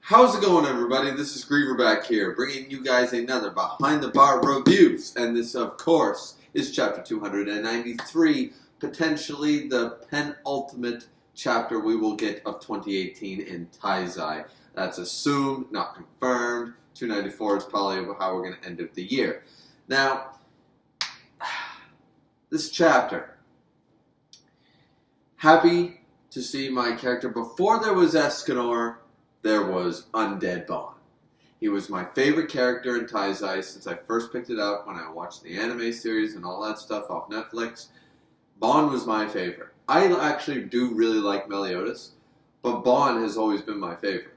How's it going, everybody? This is Griever back here, bringing you guys another Behind the Bar reviews. And this, of course, is chapter 293, potentially the penultimate chapter we will get of 2018 in Taizai. That's assumed, not confirmed. 294 is probably how we're going to end the year. Now, this chapter. Happy to see my character. Before there was Escanor, there was Undead Bon. He was my favorite character in Taizai since I first picked it up when I watched the anime series and all that stuff off Netflix. Bon was my favorite. I actually do really like Meliodas, but Bon has always been my favorite.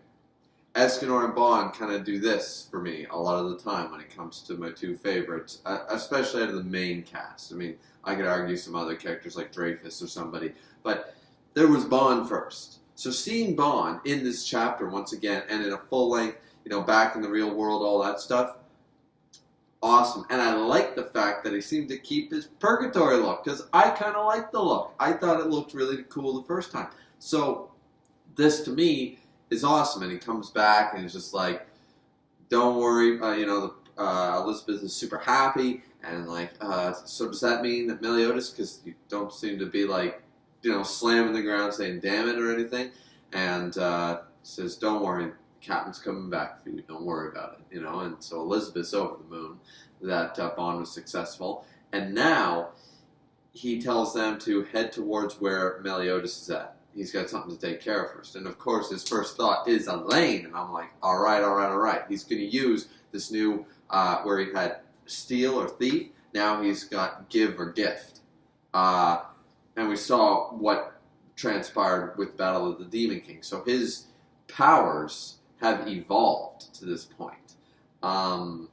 Escanor and Bon kind of do this for me a lot of the time when it comes to my two favorites, especially out of the main cast. I mean, I could argue some other characters like Dreyfus or somebody, but there was Bon first. So seeing Bon in this chapter once again, and in a full length, back in the real world, all that stuff, awesome. And I like the fact that he seemed to keep his purgatory look, because I kind of liked the look. I thought it looked really cool the first time. So this, to me, is awesome. And he comes back and he's just like, don't worry, Elizabeth is super happy. And so does that mean that Meliodas, because you don't seem to be slamming the ground saying damn it or anything, and says, don't worry, the captain's coming back for you, don't worry about it, and so Elizabeth's over the moon that Bon was successful, and now he tells them to head towards where Meliodas is at. He's got something to take care of first, and of course his first thought is Elaine, and I'm like, alright, he's going to use this new, where he had steal or thief, now he's got give or gift, and we saw what transpired with Battle of the Demon King. So his powers have evolved to this point. Now,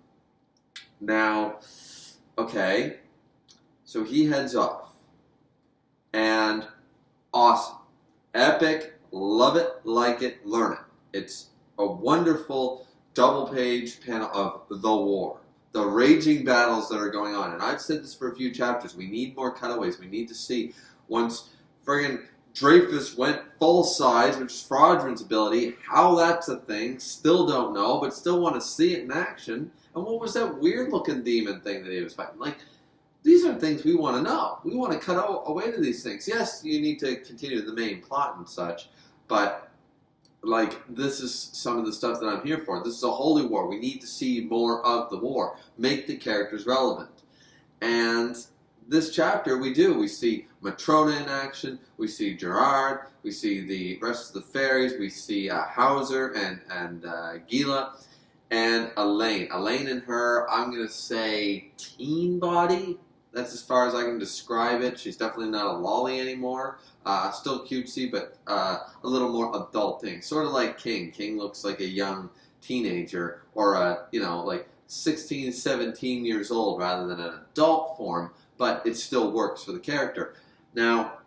okay, so he heads off. And awesome. Epic. Love it, like it, learn it. It's a wonderful double-page panel of the war. The raging battles that are going on. And I've said this for a few chapters. We need more cutaways. We need to see once friggin' Dreyfus went full size, which is Fraudron's ability, how that's a thing, still don't know, but still want to see it in action. And what was that weird-looking demon thing that he was fighting? These are things we want to know. We want to cut away to these things. Yes, you need to continue the main plot and such, but this is some of the stuff that I'm here for. This is a holy war. We need to see more of the war. Make the characters relevant. And this chapter, we do. We see Matrona in action. We see Gerard. We see the rest of the fairies. We see Hauser and Gila. And Elaine. Elaine and her, I'm going to say teen body. That's as far as I can describe it. She's definitely not a lolly anymore. Still cutesy, but a little more adulting. Sort of like King. King looks like a young teenager, or 16, 17 years old rather than an adult form, but it still works for the character. Now,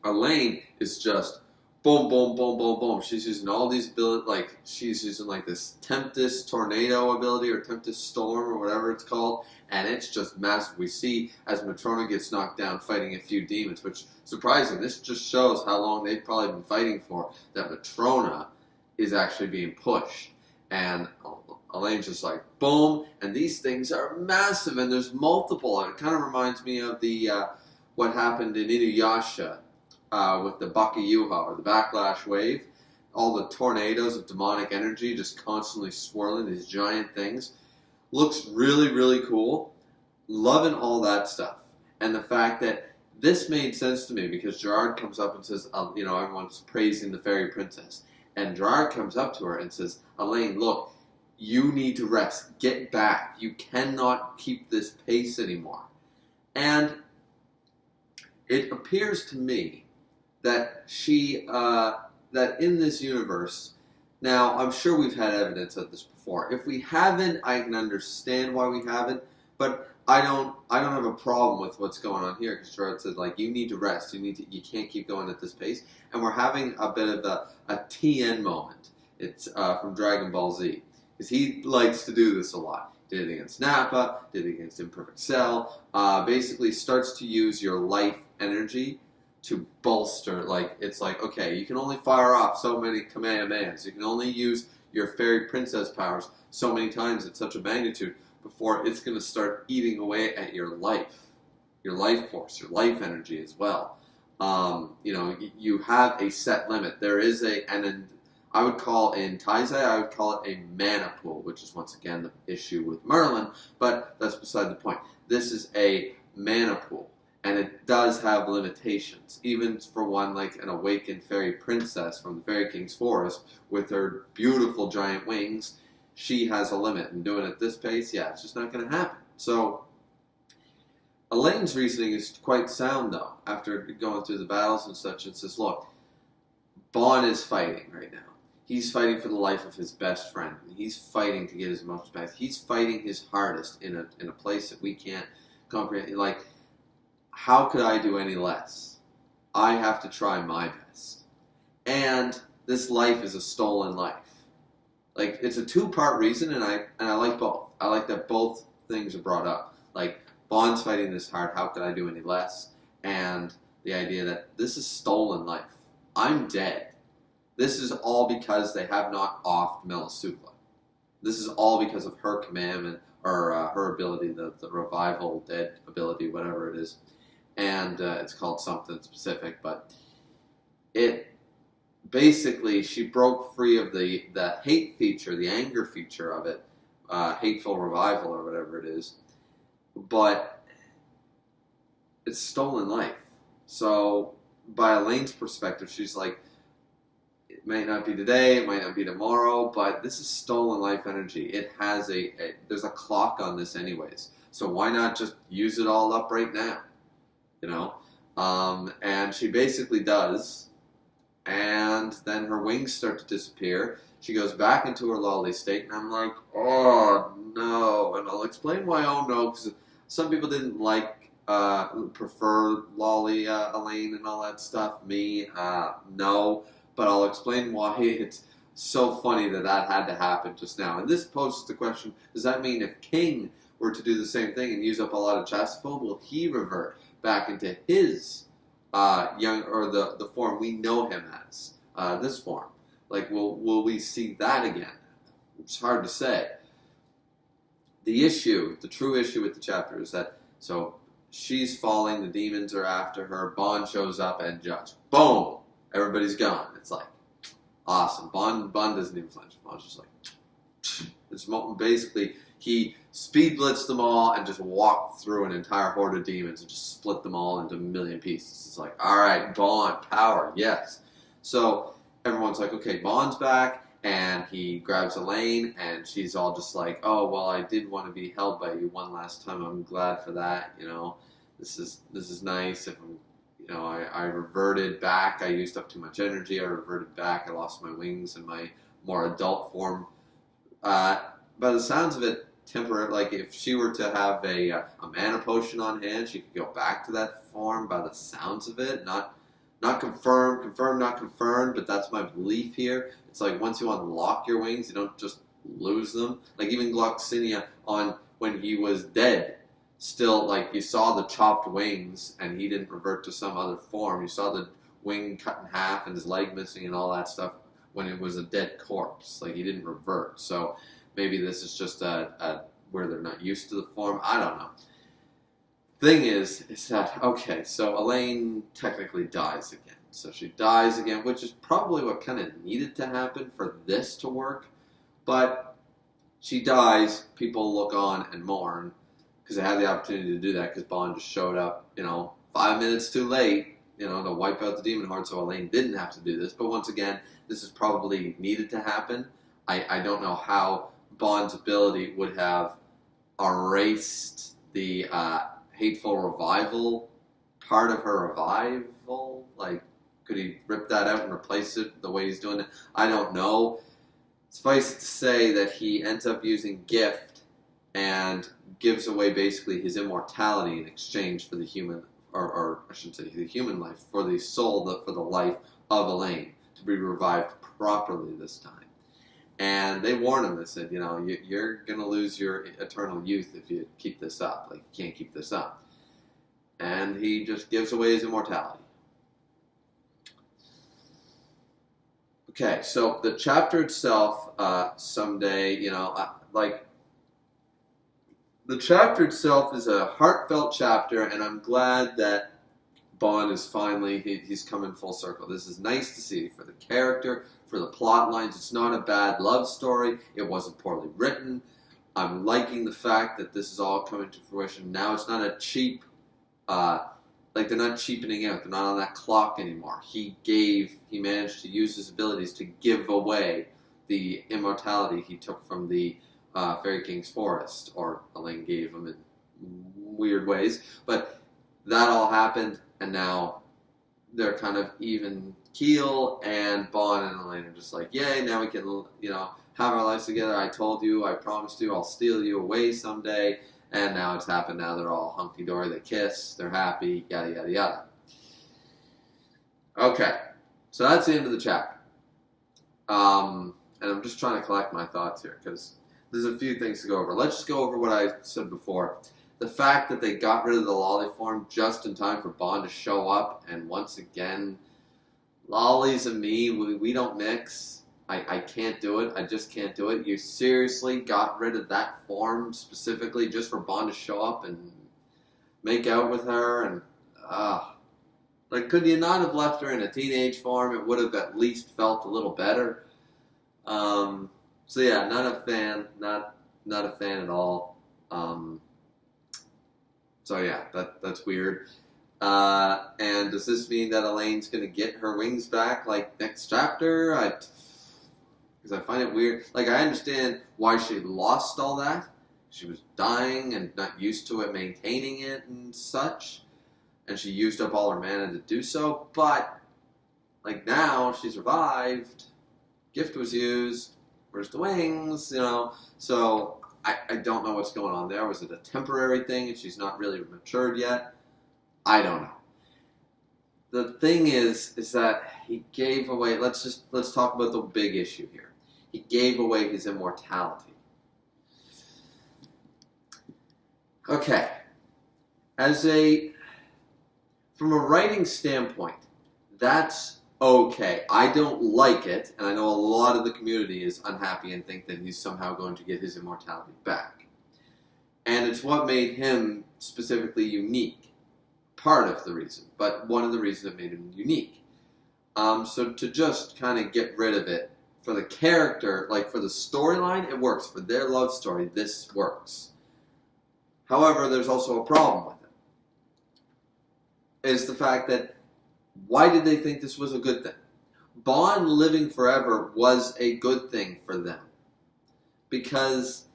Elaine is just boom, boom, boom, boom, boom. She's using all these abilities, she's using this Tempest Tornado ability, or Tempest Storm, or whatever it's called, and it's just massive. We see as Matrona gets knocked down fighting a few demons, which, surprising, this just shows how long they've probably been fighting for, that Matrona is actually being pushed. And Elaine's just like, boom, and these things are massive, and there's multiple, and it kind of reminds me of the, what happened in Inuyasha, with the Bakayuha, or the Backlash Wave. All the tornadoes of demonic energy just constantly swirling, these giant things. Looks really, really cool. Loving all that stuff. And the fact that this made sense to me, because Gerard comes up and says, everyone's praising the fairy princess. And Gerard comes up to her and says, Elaine, look, you need to rest. Get back. You cannot keep this pace anymore. And it appears to me that that in this universe, now I'm sure we've had evidence of this before. If we haven't, I can understand why we haven't, but I don't have a problem with what's going on here, because Gerard said, you need to rest. You can't keep going at this pace. And we're having a bit of a TN moment. It's from Dragon Ball Z, because he likes to do this a lot. Did it against Nappa, did it against Imperfect Cell. Basically starts to use your life energy to bolster, okay, you can only fire off so many Kamehamehas. You can only use your fairy princess powers so many times at such a magnitude before it's going to start eating away at your life force, your life energy as well. You have a set limit. There is I would call in Taizai, I would call it a mana pool, which is once again the issue with Merlin, but that's beside the point. This is a mana pool, and it does have limitations. Even for one like an awakened fairy princess from the Fairy King's forest with her beautiful giant wings, she has a limit. And doing it at this pace, yeah, it's just not going to happen. So Elaine's reasoning is quite sound, though, after going through the battles and such. It says, look, Bon is fighting right now. He's fighting for the life of his best friend. He's fighting to get his emotions back. He's fighting his hardest in a place that we can't comprehend. Like, how could I do any less? I have to try my best. And this life is a stolen life. Like, it's a two-part reason, and I like both. I like that both things are brought up. Like, Bon's fighting this hard, how could I do any less? And the idea that this is stolen life. I'm dead. This is all because they have not offed Melisugla. This is all because of her commandment, or her ability, the revival, dead ability, whatever it is. And it's called something specific, but it basically, she broke free of the hate feature, the anger feature of it, hateful revival or whatever it is, but it's stolen life. So by Elaine's perspective, she's like, it might not be today, it might not be tomorrow, but this is stolen life energy. It has there's a clock on this anyways, so why not just use it all up right now, and she basically does. And then her wings start to disappear. She goes back into her lolly state, and I'm like, oh no. And I'll explain why oh no, because some people didn't prefer lolly Elaine and all that stuff. Me, no. But I'll explain why it's so funny that had to happen just now. And this poses the question, does that mean if King were to do the same thing and use up a lot of Chastophobe, will he revert back into his the form we know him as, this form? Like, will we see that again? It's hard to say. The true issue with the chapter is that, so she's falling, the demons are after her, Bond shows up, and just, boom, everybody's gone. It's like, awesome. Bond doesn't even flinch. Bond's just like, it's basically, he speed blitzed them all and just walked through an entire horde of demons and just split them all into a million pieces. It's like, all right, Bond, power, yes. So everyone's like, okay, Bond's back, and he grabs Elaine, and she's all just like, oh, well, I did want to be held by you one last time. I'm glad for that. This is nice. If I reverted back. I used up too much energy. I reverted back. I lost my wings and my more adult form. By the sounds of it, temporary. Like, if she were to have a mana potion on hand, she could go back to that form. By the sounds of it, not confirmed, not confirmed, but that's my belief here. It's like once you unlock your wings, you don't just lose them. Like, even Gloxinia when he was dead, still, like, you saw the chopped wings, and he didn't revert to some other form. You saw the wing cut in half and his leg missing and all that stuff when it was a dead corpse. Like, he didn't revert. So maybe this is just where they're not used to the form. I don't know. Thing is that, okay, so Elaine technically dies again. So she dies again, which is probably what kind of needed to happen for this to work. But she dies, people look on and mourn, because they had the opportunity to do that, because Bond just showed up, 5 minutes too late, to wipe out the demon horde, so Elaine didn't have to do this. But once again, this is probably needed to happen. I don't know how Bond's ability would have erased the hateful revival part of her revival. Like, could he rip that out and replace it the way he's doing it? I don't know. Suffice it to say that he ends up using Gift and gives away basically his immortality in exchange for the human, or I shouldn't say the human life, for the soul, for the life of Elaine, to be revived properly this time. And they warn him, they said, you're going to lose your eternal youth if you keep this up. Like, you can't keep this up. And he just gives away his immortality. Okay, so the chapter itself, someday, the chapter itself is a heartfelt chapter, and I'm glad that Bond is finally, he's coming full circle. This is nice to see for the character, for the plot lines. It's not a bad love story. It wasn't poorly written. I'm liking the fact that this is all coming to fruition. Now it's not a cheap, they're not cheapening out. They're not on that clock anymore. He managed to use his abilities to give away the immortality he took from the Fairy King's forest, or Elaine gave him in weird ways. But that all happened, and now they're kind of even keel, and Bond and Elaine are just like, yay, now we can, have our lives together. I told you, I promised you, I'll steal you away someday. And now it's happened. Now they're all hunky-dory. They kiss. They're happy. Yada, yada, yada. Okay. So that's the end of the chapter. And I'm just trying to collect my thoughts here because there's a few things to go over. Let's just go over what I said before. The fact that they got rid of the lolly form just in time for Bond to show up. And once again, lollies and me, we don't mix. I can't do it. I just can't do it. You seriously got rid of that form specifically just for Bond to show up and make out with her? And could you not have left her in a teenage form? It would have at least felt a little better. So yeah, not a fan. Not a fan at all. So yeah, that's weird. And does this mean that Elaine's going to get her wings back like next chapter? Because I find it weird. I understand why she lost all that. She was dying and not used to it, maintaining it and such. And she used up all her mana to do so. But, now she survived. Gift was used. Where's the wings? So I don't know what's going on there. Was it a temporary thing and she's not really matured yet? I don't know. The thing is that he gave away, let's talk about the big issue here. He gave away his immortality. Okay. From a writing standpoint, that's okay. I don't like it, and I know a lot of the community is unhappy and think that he's somehow going to get his immortality back. And it's what made him specifically unique. Part of the reason, but one of the reasons that made him unique. So to just kind of get rid of it, for the character, for the storyline, it works. For their love story, this works. However, there's also a problem with it. Is the fact that, why did they think this was a good thing? Bond living forever was a good thing for them. Because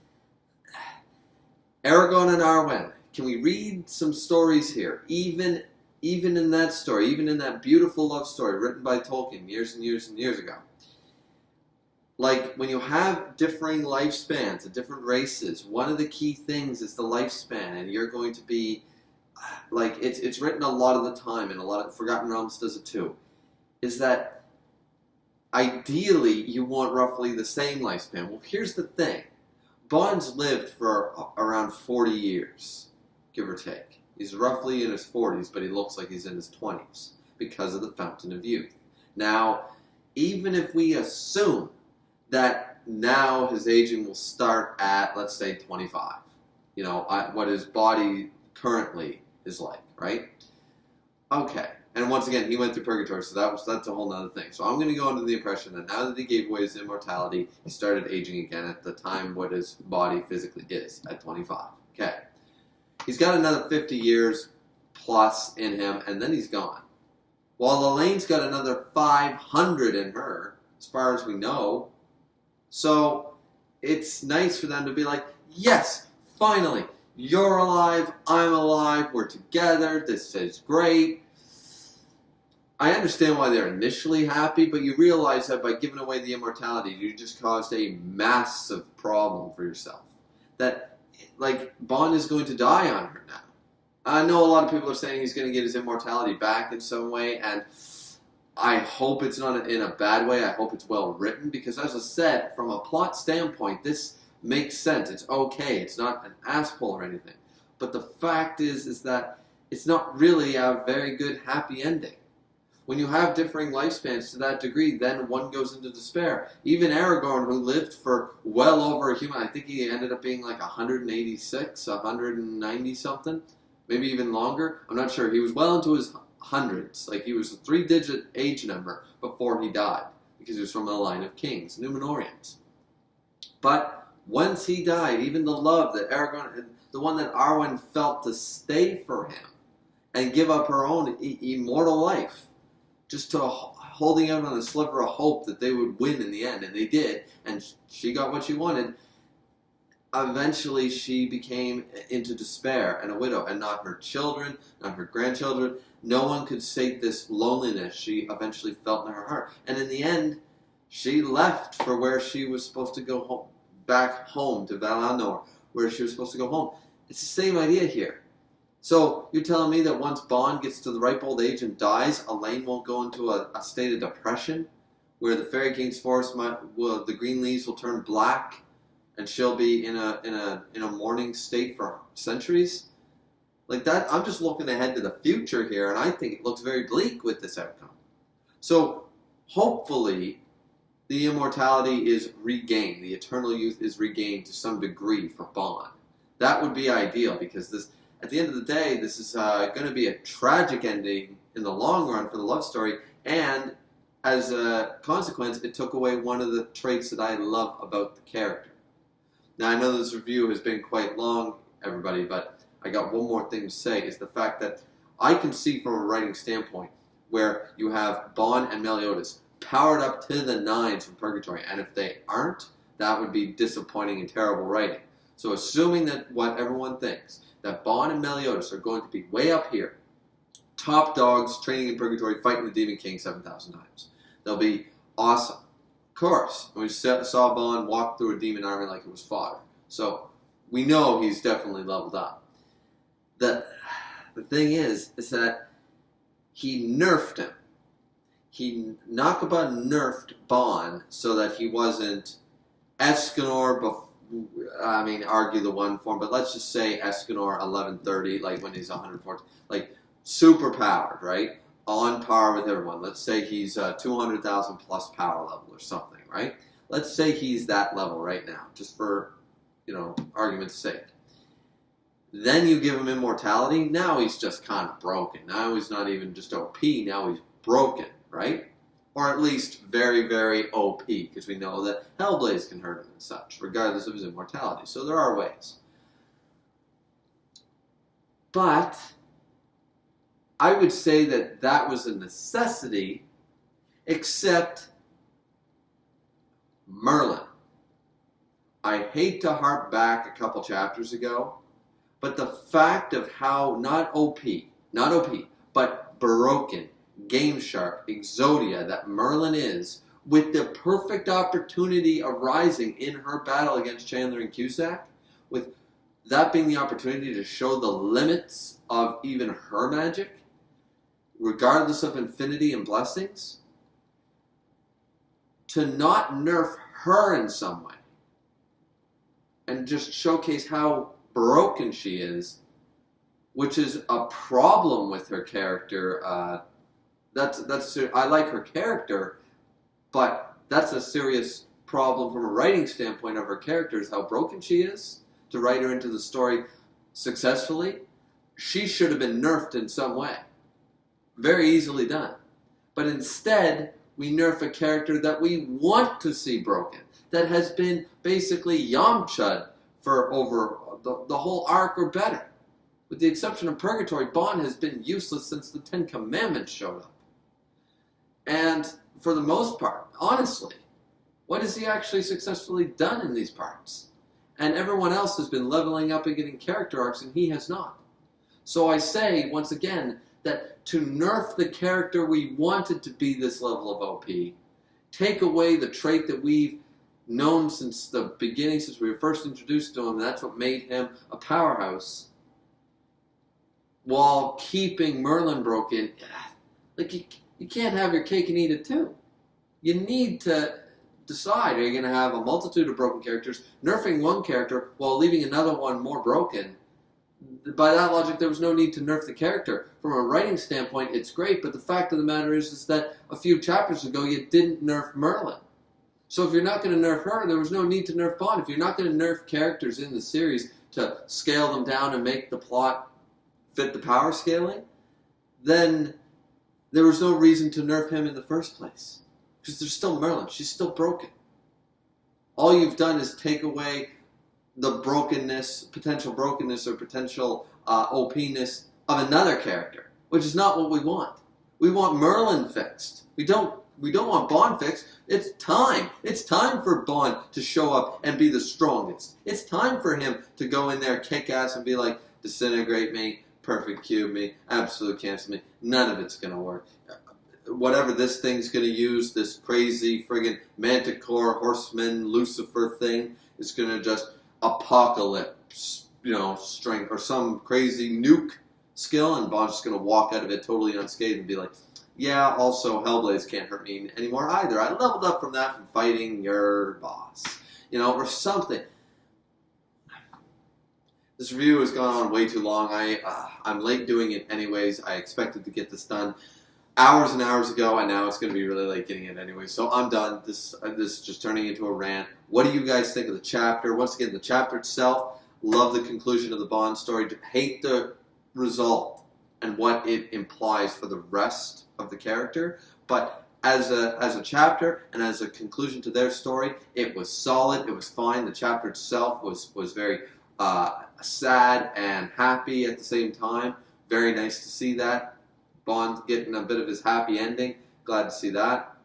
Aragorn and Arwen, can we read some stories here? Even in that story, even in that beautiful love story written by Tolkien years and years and years ago. When you have differing lifespans of different races, one of the key things is the lifespan, and you're going to be, it's written a lot of the time, and a lot of Forgotten Realms does it too, is that ideally you want roughly the same lifespan. Well, here's the thing. Bond's lived for around 40 years, give or take. He's roughly in his 40s, but he looks like he's in his 20s because of the Fountain of Youth. Now, even if we assume that now his aging will start at, let's say, 25. What his body currently is like, right? Okay. And once again, he went through purgatory, so that's a whole other thing. So I'm going to go under the impression that now that he gave away his immortality, he started aging again at the time what his body physically is, at 25. Okay. He's got another 50 years plus in him, and then he's gone. While Elaine's got another 500 in her, as far as we know. So it's nice for them to be like, yes, finally, you're alive, I'm alive, we're together, this is great. I understand why they're initially happy, but you realize that by giving away the immortality, you just caused a massive problem for yourself. That, Bond is going to die on her now. I know a lot of people are saying he's going to get his immortality back in some way, and I hope it's not in a bad way. I hope it's well written, because as I said, from a plot standpoint, this makes sense. It's okay. It's not an ass-pull or anything. But the fact is that it's not really a very good happy ending. When you have differing lifespans to that degree, then one goes into despair. Even Aragorn, who lived for well over a human, I think he ended up being like 186, 190 something, maybe even longer. I'm not sure. He was well into his hundreds. Like, he was a 3-digit age number before he died, because he was from the line of kings, Númenóreans. But once he died, even the love that Aragorn, the one that Arwen felt to stay for him and give up her own immortal life, just to holding out on a sliver of hope that they would win in the end, and they did, and she got what she wanted. Eventually, she became into despair and a widow, and not her children, not her grandchildren. No one could sate this loneliness she eventually felt in her heart. And in the end, she left for where she was supposed to go home, back home to Valinor, where she was supposed to go home. It's the same idea here. So you're telling me that once Bond gets to the ripe old age and dies, Elaine won't go into a state of depression, where the Fairy King's forest the green leaves will turn black, and she'll be in a mourning state for centuries? Like that, I'm just looking ahead to the future here, and I think it looks very bleak with this outcome. So hopefully, the immortality is regained, the eternal youth is regained to some degree for Bond. That would be ideal, because this, at the end of the day, this is going to be a tragic ending in the long run for the love story, and as a consequence, it took away one of the traits that I love about the character. Now, I know this review has been quite long, everybody, but I got one more thing to say, is the fact that I can see from a writing standpoint where you have Bond and Meliodas powered up to the nines from Purgatory, and if they aren't, that would be disappointing and terrible writing. So assuming that what everyone thinks, that Bond and Meliodas are going to be way up here, top dogs, training in Purgatory, fighting the Demon King 7,000 times. They'll be awesome. Of course, we saw Bond walk through a demon army like it was fodder. So we know he's definitely leveled up. The thing is that he nerfed him. He Nakaba nerfed Bond so that he wasn't Escanor argue the one form, but let's just say Escanor 1130, like when he's 140, like super powered, right? On par with everyone. Let's say he's 200,000 plus power level or something, right? Let's say he's that level right now, just for, argument's sake. Then you give him immortality. Now he's just kind of broken. Now he's not even just OP. Now he's broken, right? Or at least very, very OP, because we know that Hellblaze can hurt him and such, regardless of his immortality. So there are ways. But I would say that that was a necessity, except Merlin. I hate to harp back a couple chapters ago, but the fact of how not OP, but broken, game sharp, Exodia that Merlin is, with the perfect opportunity arising in her battle against Chandler and Cusack, with that being the opportunity to show the limits of even her magic, regardless of infinity and blessings, to not nerf her in some way, and just showcase how broken she is, which is a problem with her character. I like her character, but that's a serious problem from a writing standpoint of her character, is how broken she is. To write her into the story successfully, she should have been nerfed in some way. Very easily done. But instead, we nerf a character that we want to see broken, that has been basically Yamcha'd for over the whole arc or better. With the exception of Purgatory, Bond has been useless since the Ten Commandments showed up. And for the most part, honestly, what has he actually successfully done in these parts? And everyone else has been leveling up and getting character arcs, and he has not. So I say, once again, that to nerf the character we wanted to be this level of OP, take away the trait that we've known since the beginning, since we were first introduced to him, and that's what made him a powerhouse, while keeping Merlin broken. Like, you can't have your cake and eat it too. You need to decide, are you going to have a multitude of broken characters, nerfing one character while leaving another one more broken? by that logic, there was no need to nerf the character. From a writing standpoint, it's great, but the fact of the matter is that a few chapters ago, you didn't nerf Merlin. So if you're not going to nerf her, there was no need to nerf Bond. If you're not going to nerf characters in the series to scale them down and make the plot fit the power scaling, then there was no reason to nerf him in the first place. Because there's still Merlin. She's still broken. All you've done is take away the brokenness, potential brokenness or potential OP-ness of another character, which is not what we want. We want Merlin fixed. We don't want Bond fixed. It's time. It's time for Bond to show up and be the strongest. It's time for him to go in there, kick ass, and be like, disintegrate me, perfect cube me, absolute cancel me. None of it's going to work. Whatever this thing's going to use, this crazy friggin' Manticore, Horseman, Lucifer thing, is going to just apocalypse, strength, or some crazy nuke skill, and Bond's just going to walk out of it totally unscathed and be like, yeah, also Hellblades can't hurt me anymore either. I leveled up from that from fighting your boss. Or something. This review has gone on way too long. I'm late doing it anyways. I expected to get this done hours and hours ago, and now it's going to be really late getting it anyway. So I'm done. This is just turning into a rant. What do you guys think of the chapter? Once again, the chapter itself, love the conclusion of the Bond story. Hate the result and what it implies for the rest of the character. But as a chapter and as a conclusion to their story, it was solid. It was fine. The chapter itself was very sad and happy at the same time. Very nice to see that. Bond getting a bit of his happy ending. Glad to see that.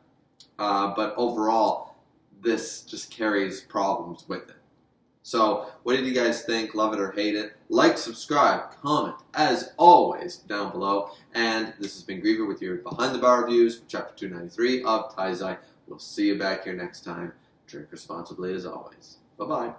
But overall, this just carries problems with it. So, what did you guys think? Love it or hate it? Like, subscribe, comment, as always, down below. And this has been Griever with your Behind the Bar reviews for Chapter 293 of Taizai. We'll see you back here next time. Drink responsibly as always. Bye-bye.